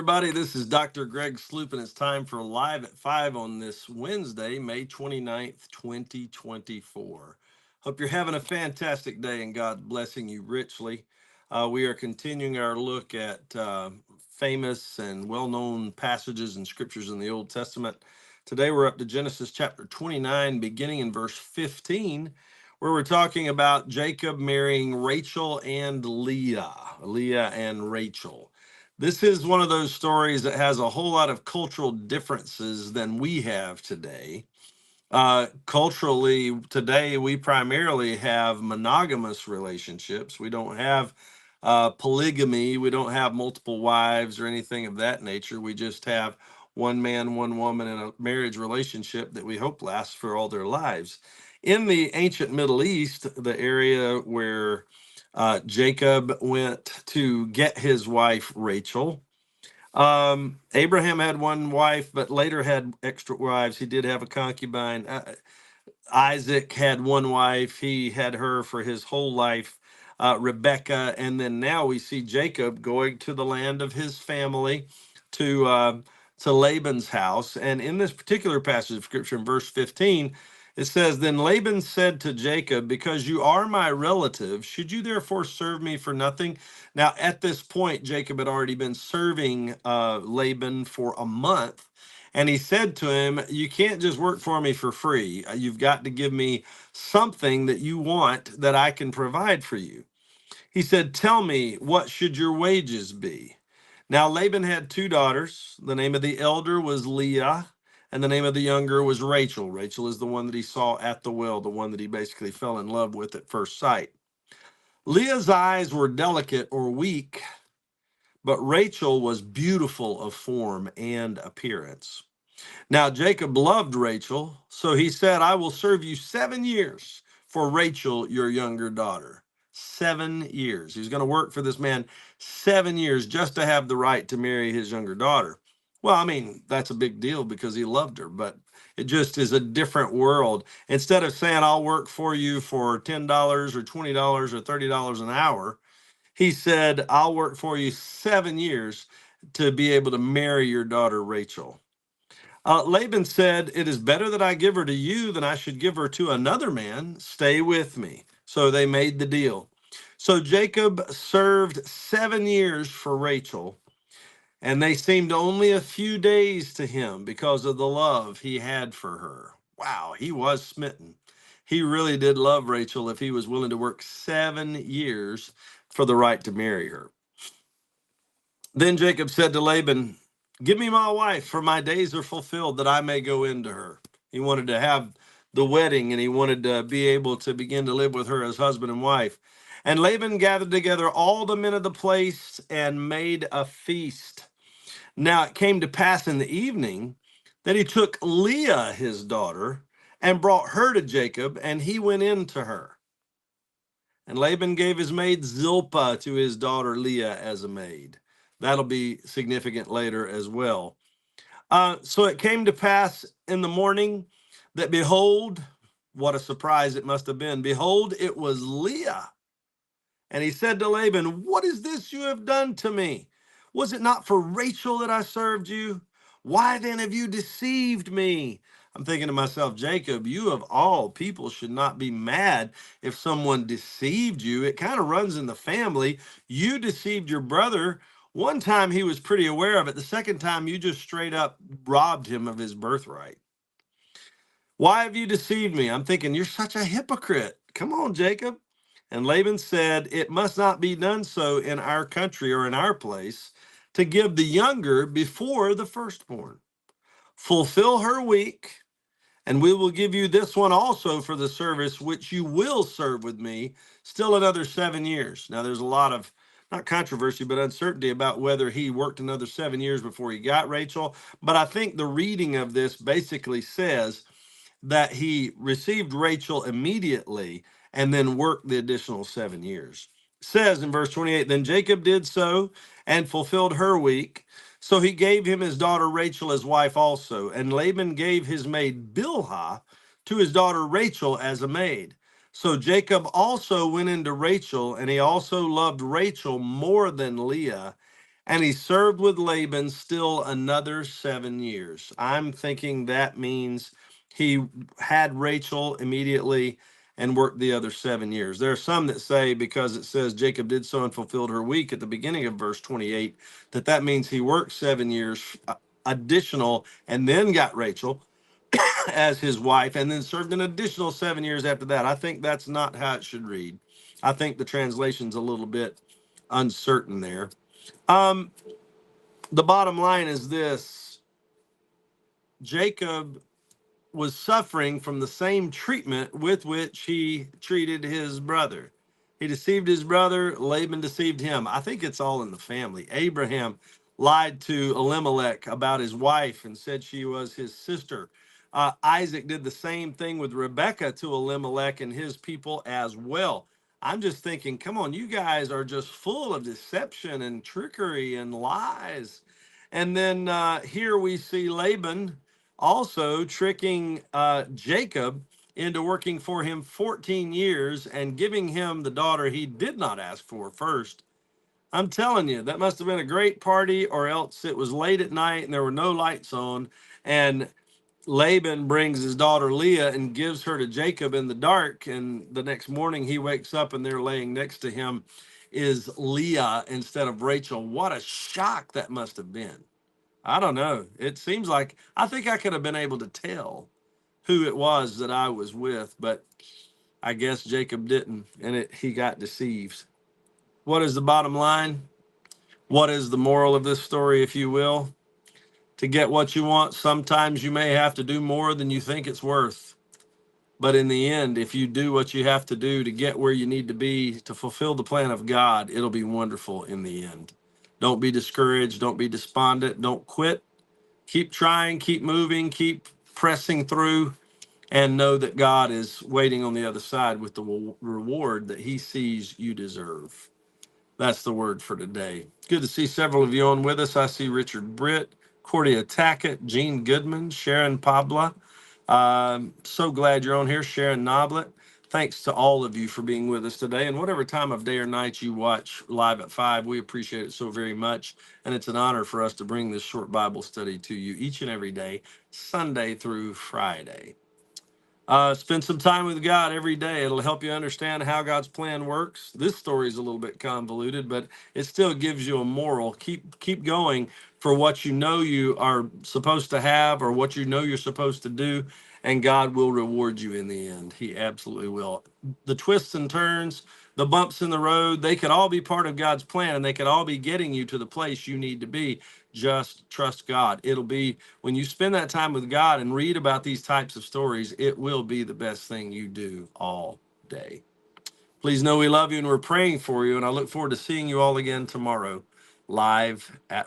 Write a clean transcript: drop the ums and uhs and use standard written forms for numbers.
everybody. This is Dr. Greg Sloop, and it's time for Live at 5 on this Wednesday, May 29th, 2024. Hope you're having a fantastic day and God's blessing you richly. We are continuing our look at famous and well-known passages and scriptures in the Old Testament. Today we're up to Genesis chapter 29, beginning in verse 15, where we're talking about Jacob marrying Rachel and Leah and Rachel. This is one of those stories that has a whole lot of cultural differences than we have today. Culturally, today we primarily have monogamous relationships. We don't have polygamy. We don't have multiple wives or anything of that nature. We just have one man, one woman in a marriage relationship that we hope lasts for all their lives. In the ancient Middle East, the area where Jacob went to get his wife Rachel. Abraham had one wife, but later had extra wives. He did have a concubine. Isaac had one wife. He had her for his whole life, Rebecca. And then now we see Jacob going to the land of his family to Laban's house. And in this particular passage of scripture, in verse 15, it says, "Then Laban said to Jacob, because you are my relative, should you therefore serve me for nothing?" Now, at this point, Jacob had already been serving Laban for a month. And he said to him, "You can't just work for me for free. You've got to give me something that you want that I can provide for you." He said, "Tell me, what should your wages be?" Now, Laban had two daughters. The name of the elder was Leah, and the name of the younger was Rachel. Rachel is the one that he saw at the well, the one that he basically fell in love with at first sight. Leah's eyes were delicate or weak, but Rachel was beautiful of form and appearance. Now Jacob loved Rachel, so he said, "I will serve you 7 years for Rachel, your younger daughter." 7 years. He's going to work for this man 7 years just to have the right to marry his younger daughter. Well, I mean, that's a big deal because he loved her, but it just is a different world. Instead of saying, "I'll work for you for $10 or $20 or $30 an hour," he said, "I'll work for you 7 years to be able to marry your daughter, Rachel." Laban said, "It is better that I give her to you than I should give her to another man. Stay with me." So they made the deal. So Jacob served 7 years for Rachel, and they seemed only a few days to him because of the love he had for her. Wow, he was smitten. He really did love Rachel if he was willing to work 7 years for the right to marry her. Then Jacob said to Laban, "Give me my wife, for my days are fulfilled that I may go into her." He wanted to have the wedding and he wanted to be able to begin to live with her as husband and wife. And Laban gathered together all the men of the place and made a feast. Now it came to pass in the evening that he took Leah, his daughter, and brought her to Jacob, and he went in to her. And Laban gave his maid Zilpah to his daughter Leah as a maid. That'll be significant later as well. So it came to pass in the morning that, behold, what a surprise it must have been. Behold, it was Leah. And he said to Laban, "What is this you have done to me? Was it not for Rachel that I served you? Why then have you deceived me?" I'm thinking to myself, Jacob, you of all people should not be mad if someone deceived you. It kind of runs in the family. You deceived your brother. One time he was pretty aware of it. The second time you just straight up robbed him of his birthright. "Why have you deceived me?" I'm thinking, you're such a hypocrite. Come on, Jacob. And Laban said, "It must not be done so in our country or in our place to give the younger before the firstborn. Fulfill her week, and we will give you this one also for the service which you will serve with me still another 7 years." Now, there's a lot of, not controversy, but uncertainty about whether he worked another 7 years before he got Rachel. But I think the reading of this basically says that he received Rachel immediately and then worked the additional 7 years. It says in verse 28, "Then Jacob did so and fulfilled her week. So he gave him his daughter Rachel as wife also. And Laban gave his maid Bilhah to his daughter Rachel as a maid. So Jacob also went into Rachel, and he also loved Rachel more than Leah. And he served with Laban still another 7 years. I'm thinking that means he had Rachel immediately and worked the other 7 years. There are some that say, because it says Jacob did so and fulfilled her week at the beginning of verse 28, that means he worked 7 years additional and then got Rachel as his wife and then served an additional 7 years after that. I think that's not how it should read. I think the translation's a little bit uncertain there. Um, the bottom line is this: Jacob was suffering from the same treatment with which he treated his brother. He deceived his brother, Laban deceived him. I think it's all in the family. Abraham lied to Elimelech about his wife and said she was his sister. Isaac did the same thing with Rebekah to Elimelech and his people as well. I'm just thinking, come on, you guys are just full of deception and trickery and lies. And then here we see Laban also tricking Jacob into working for him 14 years and giving him the daughter he did not ask for first. I'm telling you, that must have been a great party, or else it was late at night and there were no lights on. And Laban brings his daughter Leah and gives her to Jacob in the dark. And the next morning he wakes up and there laying next to him is Leah instead of Rachel. What a shock that must have been. I don't know. It seems like I think I could have been able to tell who it was that I was with, but I guess Jacob didn't, and he got deceived. What is the bottom line? What is the moral of this story, if you will? To get what you want, sometimes you may have to do more than you think it's worth. But in the end, if you do what you have to do to get where you need to be to fulfill the plan of God, it'll be wonderful in the end. Don't be discouraged. Don't be despondent. Don't quit. Keep trying, keep moving, keep pressing through, and know that God is waiting on the other side with the reward that he sees you deserve. That's the word for today. Good to see several of you on with us. I see Richard Britt, Cordia Tackett, Gene Goodman, Sharon Pabla. So glad you're on here, Sharon Noblet. Thanks to all of you for being with us today. And whatever time of day or night you watch live at 5, we appreciate it so very much. And it's an honor for us to bring this short Bible study to you each and every day, Sunday through Friday. Spend some time with God every day. It'll help you understand how God's plan works. This story is a little bit convoluted, but it still gives you a moral. Keep going for what you know you are supposed to have or what you know you're supposed to do, and God will reward you in the end. He absolutely will. The twists and turns, the bumps in the road, they could all be part of God's plan, and they could all be getting you to the place you need to be. Just trust God. It'll be when you spend that time with God and read about these types of stories, it will be the best thing you do all day. Please know we love you and we're praying for you. And I look forward to seeing you all again tomorrow live at